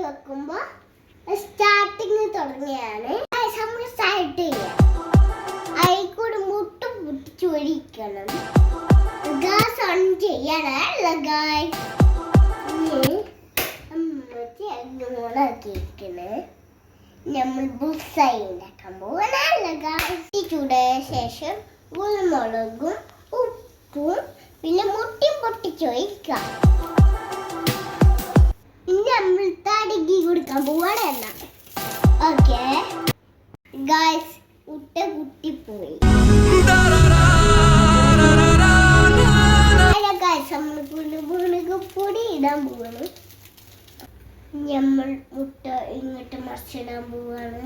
വെക്കുമ്പോ സ്റ്റാർട്ടിങ് തുടങ്ങിയാണ് നമ്മൾ സ്റ്റാർട്ട് ചെയ്യാം. അതിൽക്കൂടെ മുട്ട പൊട്ടിച്ചൊഴിക്കണം. ഗ്യാസ് ഓൺ ചെയ്യാനല്ല ഗായ്സ്. ഓണാക്കിയിരിക്കണേ. നമ്മൾ ബുൾസൈ ഉണ്ടാക്കാൻ പോകാനല്ല ഗായ്സ്. ചൂടായ ശേഷം കുരുമുളകും ഉപ്പും പിന്നെ മുട്ടയും പൊട്ടിച്ചൊഴിക്കാം. ഇനി നമ്മൾ തടകി കൊടുക്കാൻ പോവാണ്. ഓക്കെ ഗായ്സ്, മുട്ട പൊട്ടിപ്പോയി. പൊടി ഇടാൻ പോവാണ്. നമ്മൾ മുട്ട ഇങ്ങോട്ട് മറിച്ചിടാൻ പോവാണ്.